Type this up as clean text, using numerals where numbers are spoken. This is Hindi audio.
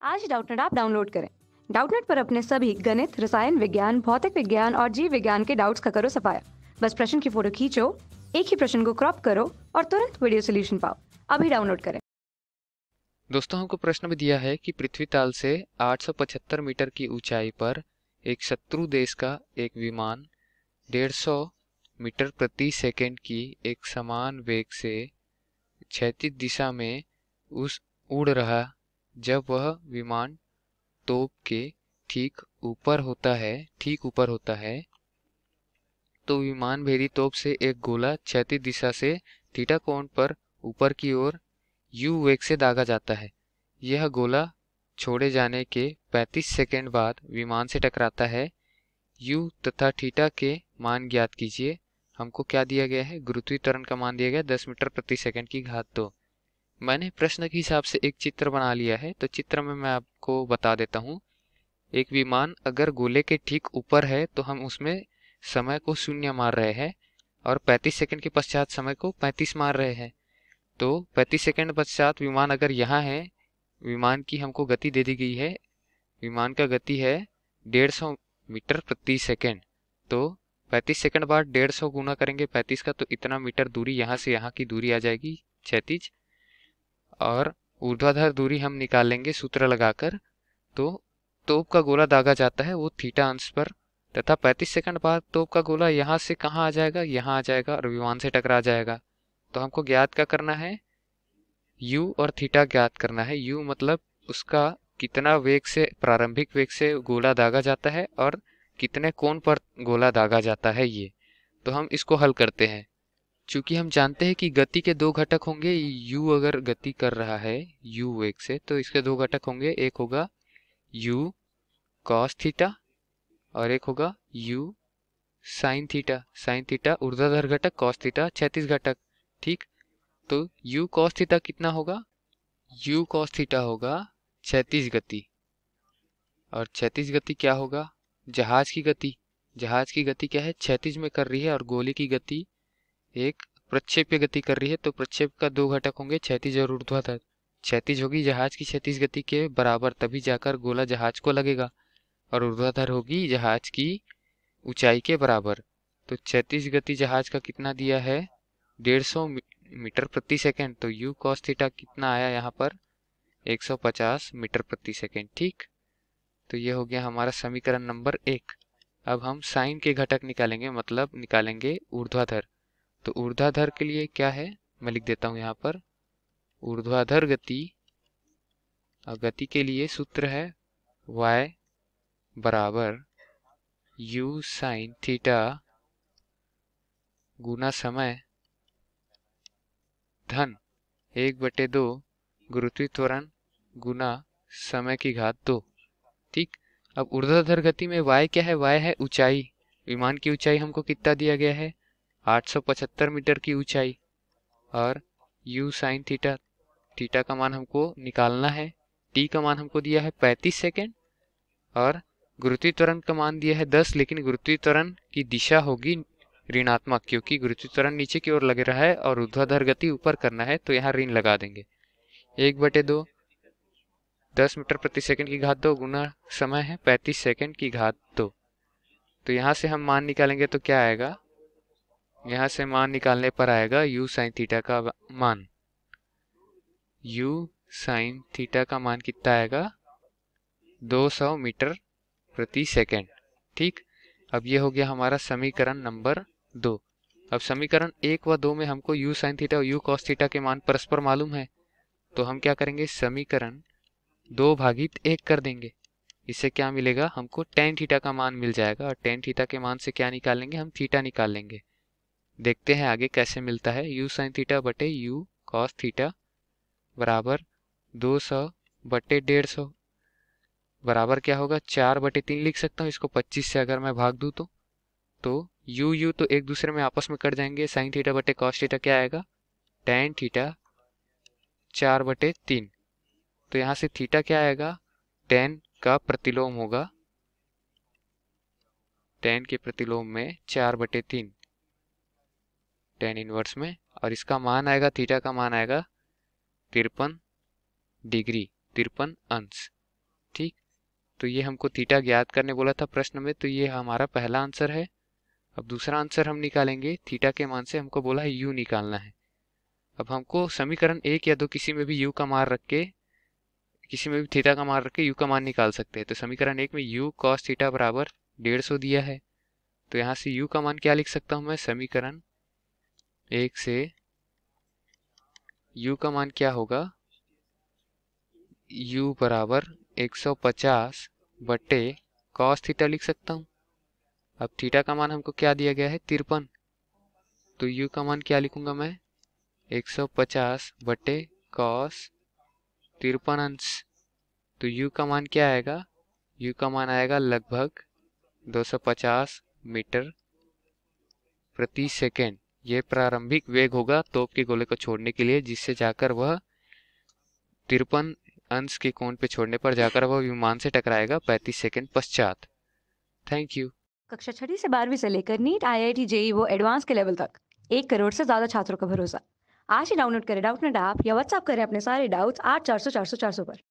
आज डाउटनेट ऐप डाउनलोड करें। डाउटनेट पर अपने सभी गणित, रसायन विज्ञान, भौतिक विज्ञान और जीव विज्ञान के डाउट्स का करो सफाया। बस प्रश्न की फोटो खींचो, एक ही प्रश्न को क्रॉप करो और तुरंत वीडियो सोल्यूशन पाओ। अभी डाउनलोड करें। दोस्तों, हमको प्रश्न में दिया है कि पृथ्वी ताल से 875 मीटर की ऊंचाई पर एक शत्रु देश का एक विमान 150 मीटर प्रति सेकंड की एक समान वेग से क्षैतिज दिशा में उड़ रहा। जब वह विमान तोप के ठीक ऊपर होता है तो विमान भेदी तोप से एक गोला क्षैतिज दिशा से थीटा कोण पर ऊपर की ओर यू वेग से दागा जाता है। यह गोला छोड़े जाने के 35 सेकंड बाद विमान से टकराता है। यू तथा थीटा के मान ज्ञात कीजिए। हमको क्या दिया गया है? गुरुत्वीय त्वरण का मान दिया गया 10 मीटर प्रति सेकंड की घात 2। मैंने प्रश्न के हिसाब से एक चित्र बना लिया है, तो चित्र में मैं आपको बता देता हूँ। एक विमान अगर गोले के ठीक ऊपर है तो हम उसमें समय को 0 मार रहे हैं और 35 सेकंड के पश्चात समय को 35 मार रहे हैं। तो 35 सेकंड पश्चात विमान अगर यहाँ है, विमान की हमको गति दे दी गई है। विमान का गति है 150 मीटर प्रति सेकंड। तो 35 सेकंड बाद 150 गुना करेंगे 35 का, तो इतना मीटर दूरी यहाँ से यहाँ की दूरी आ जाएगी क्षैतिज, और ऊर्ध्वाधर दूरी हम निकालेंगे सूत्र लगाकर। तो तोप का गोला दागा जाता है वो थीटा अंश पर, तथा 35 सेकंड बाद तोप का गोला यहाँ से कहाँ आ जाएगा? यहाँ आ जाएगा और विमान से टकरा जाएगा। तो हमको ज्ञात क्या करना है? u और थीटा ज्ञात करना है। u मतलब उसका कितना वेग से, प्रारंभिक वेग से गोला दागा जाता है और कितने कोण पर गोला दागा जाता है ये। तो हम इसको हल करते हैं। चूंकि हम जानते हैं कि गति के दो घटक होंगे, u अगर गति कर रहा है u वेग से तो इसके दो घटक होंगे। एक होगा u cos थीटा और एक होगा u sin theta. sin theta ऊर्ध्वाधर घटक, cos थीटा क्षैतिज घटक। ठीक, तो u cos थीटा कितना होगा? u cos थीटा होगा क्षैतिज गति, और क्षैतिज गति क्या होगा? जहाज की गति। जहाज की गति क्या है? क्षैतिज में कर रही है, और गोले की गति एक प्रक्षेप्य गति कर रही है। तो प्रक्षेप का दो घटक होंगे, क्षैतिज और ऊर्ध्वाधर। क्षैतिज होगी जहाज की क्षैतिज गति के बराबर, तभी जाकर गोला जहाज को लगेगा, और ऊर्ध्वाधर होगी जहाज की ऊंचाई के बराबर। तो क्षैतिज गति जहाज का कितना दिया है? 150 मीटर प्रति सेकंड। तो u cos थीटा कितना आया यहाँ पर? 150 मीटर प्रति सेकंड। ठीक, तो ये हो गया हमारा समीकरण नंबर 1। अब हम साइन के घटक निकालेंगे, मतलब निकालेंगे ऊर्ध्वाधर। तो ऊर्ध्वाधर के लिए क्या है मैं लिख देता हूँ यहाँ पर। ऊर्ध्वाधर गति, गति के लिए सूत्र है y बराबर u साइन थीटा गुना समय धन 1/2 गुरुत्वीय त्वरण गुना समय की घात 2। ठीक, अब ऊर्ध्वाधर गति में y क्या है? y है ऊंचाई। विमान की ऊंचाई हमको कितना दिया गया है? 875 मीटर की ऊंचाई। और u साइन थीटा, थीटा का मान हमको निकालना है। t का मान हमको दिया है 35 सेकेंड, और गुरुत्वीय त्वरण का मान दिया है 10। लेकिन गुरुत्वीय त्वरण की दिशा होगी ऋणात्मक, क्योंकि गुरुत्वीय त्वरण नीचे की ओर लग रहा है और ऊर्ध्वाधर गति ऊपर करना है, तो यहाँ ऋण लगा देंगे। 1/2 10 मीटर प्रति सेकंड की घात 2 गुना समय है 35 सेकंड की घात 2। तो यहाँ से हम मान निकालेंगे तो क्या आएगा? यहाँ से मान निकालने पर आएगा u साइन थीटा का मान। u साइन थीटा का मान कितना आएगा? 200 मीटर प्रति सेकंड। ठीक, अब ये हो गया हमारा समीकरण नंबर 2। अब समीकरण 1 व 2 में हमको u साइन थीटा और u cos थीटा के मान परस्पर मालूम है, तो हम क्या करेंगे? समीकरण 2/1 कर देंगे। इससे क्या मिलेगा? हमको tan थीटा का मान मिल जाएगा, और tan थीटा के मान से क्या निकालेंगे? हम थीटा निकाल लेंगे। देखते हैं आगे कैसे मिलता है। u साइन थीटा बटे u cos थीटा बराबर 200/150 बराबर क्या होगा? 4/3 लिख सकता हूँ इसको। 25 से अगर मैं भाग दूँ तो u तो एक दूसरे में आपस में कट जाएंगे। साइन थीटा बटे कॉस थीटा क्या आएगा? tan theta 4/3। तो यहाँ से थीटा क्या आएगा? tan का प्रतिलोम होगा, tan के प्रतिलोम में 4/3 tan इनवर्स में, और इसका मान आएगा, थीटा का मान आएगा 53 डिग्री, 53 अंश। ठीक, तो ये हमको थीटा ज्ञात करने बोला था प्रश्न में, तो ये हमारा पहला आंसर है। अब दूसरा आंसर हम निकालेंगे, थीटा के मान से हमको बोला है यू निकालना है। अब हमको समीकरण 1 या 2 किसी में भी यू का मान रख के, किसी में भी थीटा का मान रख के यू का मान निकाल सकते हैं। तो समीकरण 1 में यू कॉस थीटा बराबर 150 दिया है, तो यहाँ से यू का मान क्या लिख सकता हूँ मैं, समीकरण 1 से यू का मान क्या होगा, यू बराबर 150 बट्टे कॉस थीटा लिख सकता हूँ। अब थीटा का मान हमको क्या दिया गया है, 53, तो यू का मान क्या लिखूंगा मैं, 150 बट्टे कॉस 53 अंश। तो यू का मान क्या आएगा, यू का मान आएगा लगभग 250 मीटर प्रति सेकेंड। ये प्रारंभिक वेग होगा तोप के गोले को छोड़ने के लिए, जिससे जाकर वह 53 अंश के कोण पे छोड़ने पर जाकर वह विमान से टकराएगा 35 सेकेंड पश्चात। Thank you. कक्षा 6वीं से 12वीं से लेकर नीट, IIT, JEE वो एडवांस के लेवल तक 1 करोड़ से ज्यादा छात्रों का भरोसा। आज ही डाउनलोड करें डाउटनेट ऐप या व्हाट्सएप करें अपने सारे डाउट्स 8400 400 400 पर।